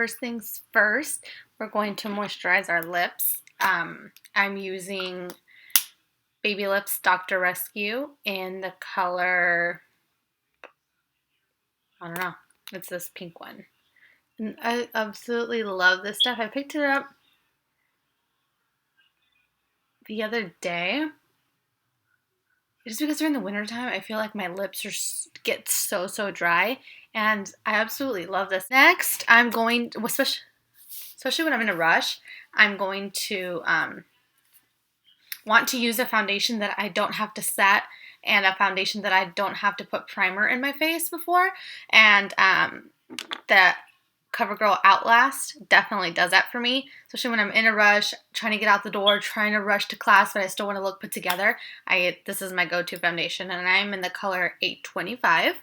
first things first, we're going to moisturize our lips. I'm using Baby Lips Dr. Rescue in the color, I don't know, it's this pink one. And I absolutely love this stuff. I picked it up the other day. Just because during the wintertime, I feel like my lips get so dry, and I absolutely love this. Next, I'm going to, especially when I'm in a rush, I'm going to want to use a foundation that I don't have to set and a foundation that I don't have to put primer in my face before, and the Covergirl Outlast definitely does that for me, especially when I'm in a rush, trying to get out the door, trying to rush to class, but I still want to look put together. This is my go-to foundation, and I'm in the color 825.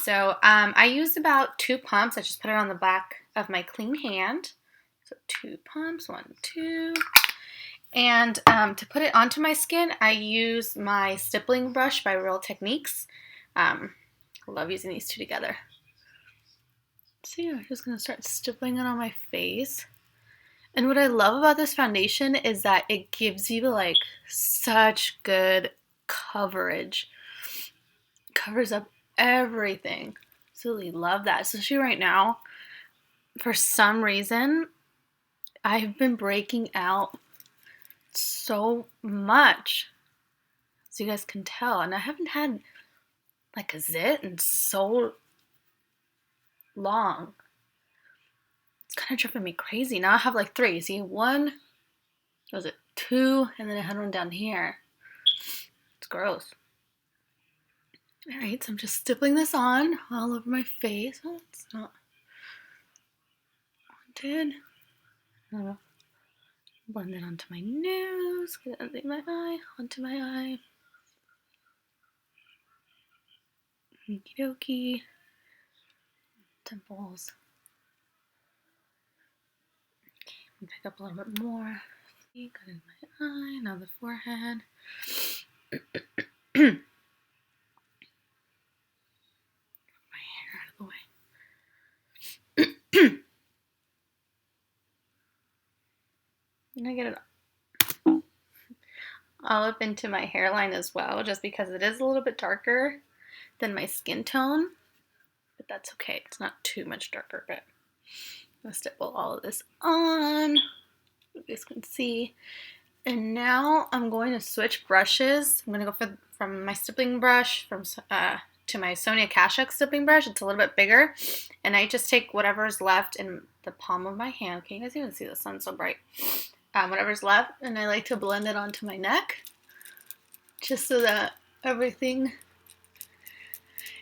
So I use about 2 pumps. I just put it on the back of my clean hand. So 2 pumps, 1, 2. And to put it onto my skin, I use my stippling brush by Real Techniques. I love using these two together. So yeah, I'm just going to start stippling it on my face. And what I love about this foundation is that it gives you like such good coverage. It covers up everything. Absolutely love that. Especially right now, for some reason, I've been breaking out so much, as you guys can tell. And I haven't had like a zit in so long. It's kind of driving me crazy. Now I have like 3. See, 1, was it 2, and then I had one down here. It's gross. Alright, so I'm just stippling this on all over my face. Oh, it's not wanted. I don't know. Blend it onto my nose, get it under my eye, onto my eye. Okie dokie. Temples. Okay, pick up a little bit more. Got it in my eye, now the forehead. My hair out of the way. And I get it all up into my hairline as well, just because it is a little bit darker than my skin tone. But that's okay. It's not too much darker, but I'm going to stipple all of this on. You guys can see. And now I'm going to switch brushes. I'm going to go from my stippling brush to my Sonia Kashuk stippling brush. It's a little bit bigger. And I just take whatever's left in the palm of my hand. Can you guys even see the sun so bright? Whatever's left. And I like to blend it onto my neck, just so that everything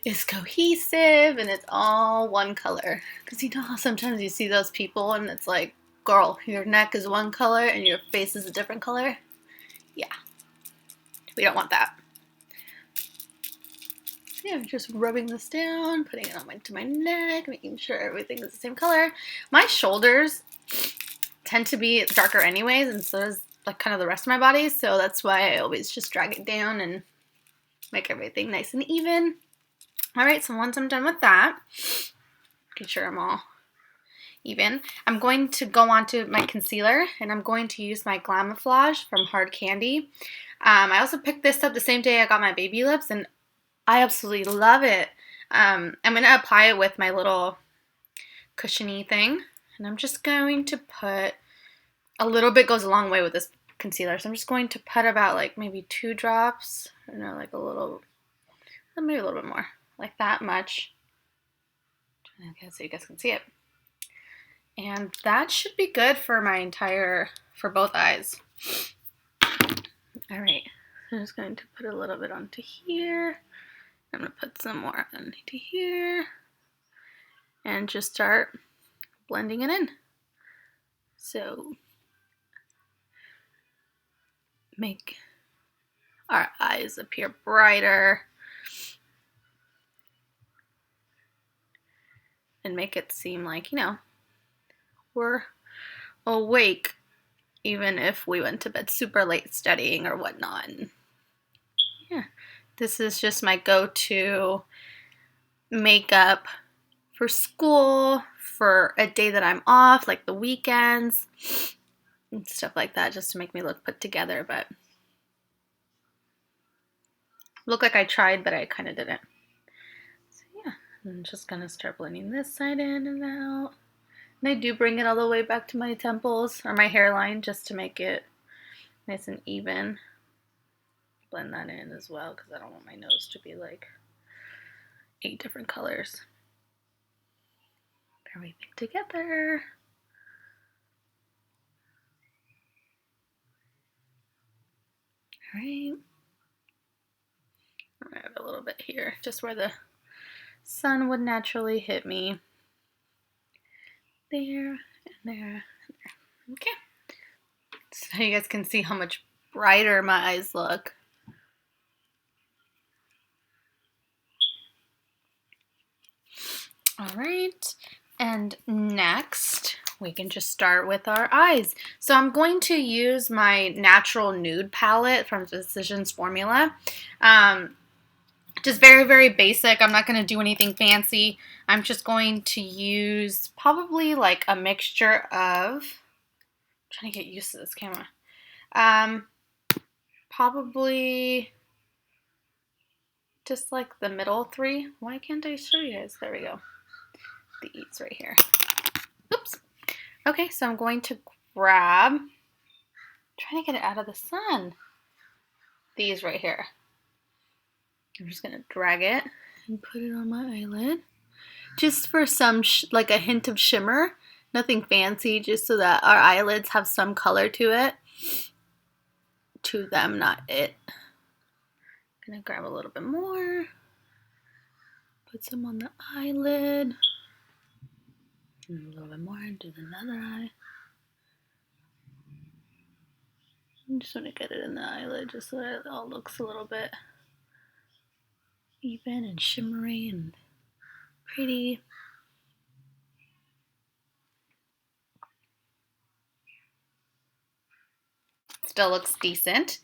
is cohesive and it's all one color. Because you know how sometimes you see those people and it's like, girl, your neck is one color and your face is a different color? Yeah. We don't want that. So yeah, I'm just rubbing this down, putting it on to my neck, making sure everything is the same color. My shoulders tend to be darker anyways, and so does like kind of the rest of my body, so that's why I always just drag it down and make everything nice and even. Alright, so once I'm done with that, making sure I'm all even, I'm going to go on to my concealer, and I'm going to use my Glamoflauge from Hard Candy. I also picked this up the same day I got my baby lips, and I absolutely love it. I'm going to apply it with my little cushiony thing, and I'm just going to put, a little bit goes a long way with this concealer, so I'm just going to put about like maybe 2 drops, I don't know, like a little, maybe a little bit more, like that much, okay, so you guys can see it. And that should be good for for both eyes. Alright, I'm just going to put a little bit onto here. I'm going to put some more onto here. And just start blending it in. So, make our eyes appear brighter. And make it seem like, you know, we're awake even if we went to bed super late studying or whatnot. And yeah, this is just my go-to makeup for school, for a day that I'm off, like the weekends and stuff like that, just to make me look put together, but look like I tried, but I kind of didn't. So yeah, I'm just gonna start blending this side in and out. And I do bring it all the way back to my temples or my hairline just to make it nice and even. Blend that in as well because I don't want my nose to be like 8 different colors. Everything together. All right. I have a little bit here, just where the sun would naturally hit me. There and there and there. Okay. So you guys can see how much brighter my eyes look. All right. And next, we can just start with our eyes. So I'm going to use my natural nude palette from Decisions Formula. Just very, very basic. I'm not going to do anything fancy. I'm just going to use probably like a mixture of, I'm trying to get used to this camera. Probably just like the middle 3. Why can't I show you guys? There we go. These right here. Oops. Okay, so I'm going to grab, I'm trying to get it out of the sun. These right here. I'm just gonna drag it and put it on my eyelid. Just for some, like a hint of shimmer. Nothing fancy, just so that our eyelids have some color to it. To them, not it. I'm gonna grab a little bit more. Put some on the eyelid. And a little bit more into another eye. I just want to get it in the eyelid just so that it all looks a little bit even and shimmery and pretty. Still looks decent.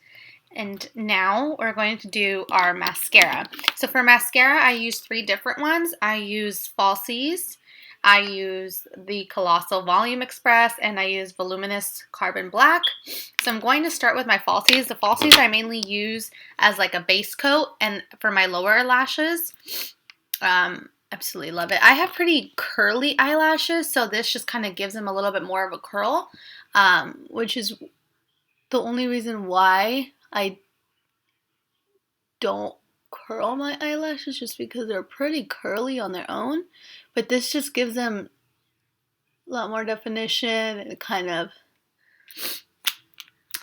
And now we're going to do our mascara. So for mascara, I use 3 different ones. I use Falsies, I use the Colossal Volume Express, and I use Voluminous Carbon Black. So I'm going to start with my Falsies. The Falsies I mainly use as like a base coat and for my lower lashes. Absolutely love it. I have pretty curly eyelashes, so this just kind of gives them a little bit more of a curl, which is the only reason why I don't curl my eyelashes, just because they're pretty curly on their own. But this just gives them a lot more definition and it kind of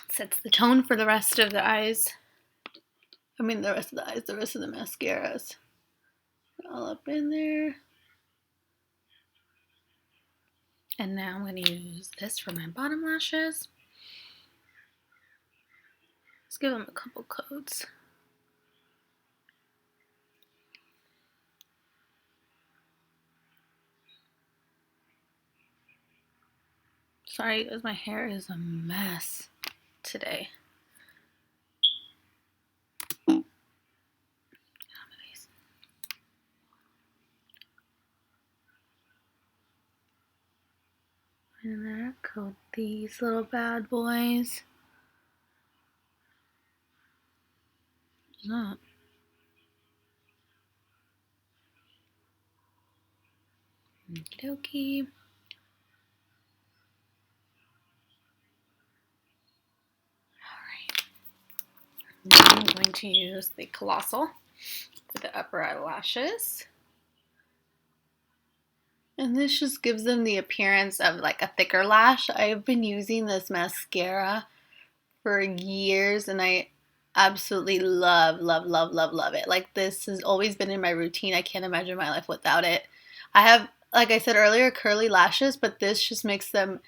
sets the tone for the rest of the eyes. I mean the rest of the eyes, the rest of the mascaras. All up in there. And now I'm going to use this for my bottom lashes. Let's give them a couple coats. Sorry guys, my hair is a mess today. And there, coat these little bad boys. What's that? Okie dokie. Now I'm going to use the Colossal for the upper eyelashes. And this just gives them the appearance of like a thicker lash. I've been using this mascara for years and I absolutely love it. Like this has always been in my routine. I can't imagine my life without it. I have, like I said earlier, curly lashes, but this just makes them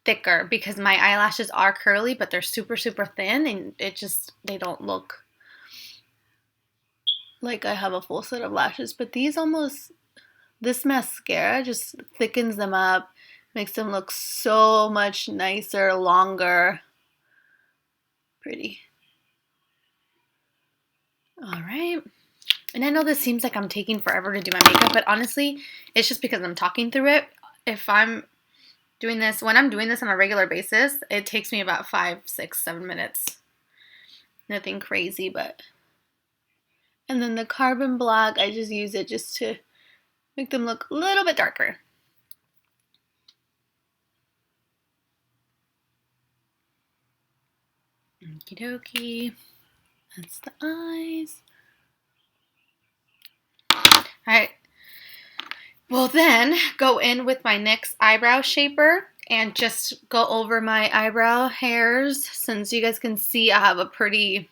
thicker because my eyelashes are curly, but they're super, super thin and it just, they don't look like I have a full set of lashes. But these almost, this mascara just thickens them up, makes them look so much nicer, longer, pretty. All right. And I know this seems like I'm taking forever to do my makeup, but honestly, it's just because I'm talking through it. if I'm doing this, when I'm doing this on a regular basis, it takes me about 5, 6, 7 minutes. Nothing crazy, but. And then the Carbon Black, I just use it just to make them look a little bit darker. Okie dokie. That's the eyes. Alright. We'll then go in with my NYX Eyebrow Shaper and just go over my eyebrow hairs. Since you guys can see, I have a pretty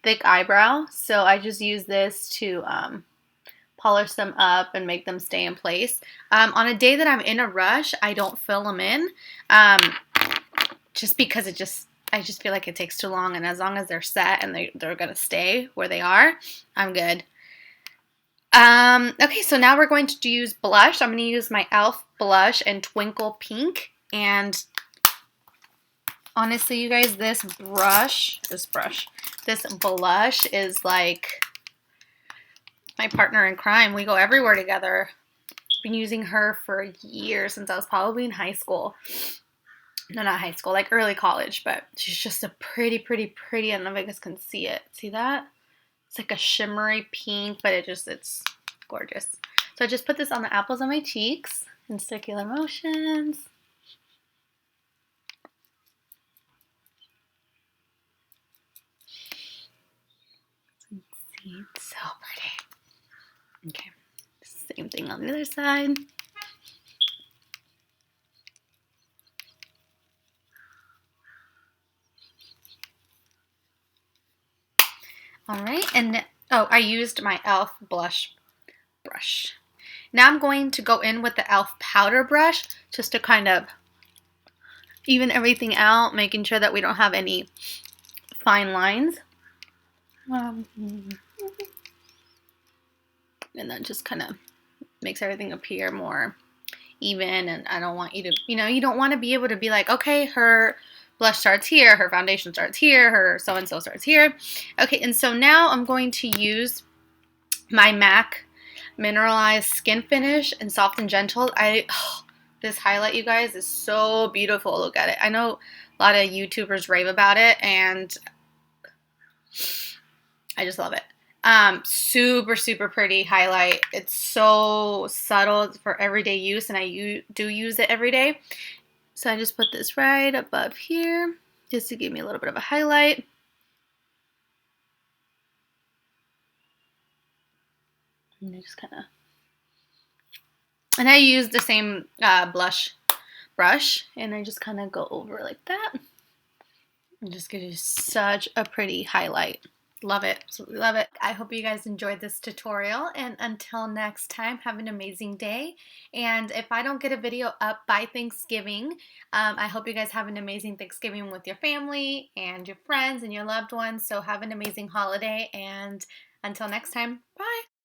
thick eyebrow, so I just use this to polish them up and make them stay in place. On a day that I'm in a rush, I don't fill them in, just because I just feel like it takes too long, and as long as they're set and they're gonna stay where they are, I'm good. Okay, so now we're going to use blush. I'm going to use my e.l.f. blush in Twinkle Pink. And honestly, you guys, this blush is like my partner in crime. We go everywhere together. I've been using her for years, since I was probably in high school. No, not high school, like early college. But she's just a pretty, I don't know if you guys can see it. See that? It's like a shimmery pink, but it's gorgeous. So I just put this on the apples of my cheeks in circular motions. Let's see, it's so pretty. Okay, same thing on the other side. All right, and oh, I used my e.l.f. blush brush. Now I'm going to go in with the e.l.f. powder brush just to kind of even everything out, making sure that we don't have any fine lines. And that just kind of makes everything appear more even, and I don't want you to, you don't want to be able to be like, okay, her blush starts here, her foundation starts here, her so-and-so starts here. Okay, and so now I'm going to use my MAC Mineralized Skin Finish in Soft and Gentle. This highlight, you guys, is so beautiful. Look at it. I know a lot of YouTubers rave about it, and I just love it. Super pretty highlight. It's so subtle for everyday use, and I do use it every day. So I just put this right above here just to give me a little bit of a highlight. And I just kind of, and I use the same blush brush, and I just kind of go over like that. And just gives you such a pretty highlight. Love it. Absolutely love it. I hope you guys enjoyed this tutorial, and until next time, have an amazing day. And if I don't get a video up by Thanksgiving, I hope you guys have an amazing Thanksgiving with your family and your friends and your loved ones. So have an amazing holiday, and until next time, bye.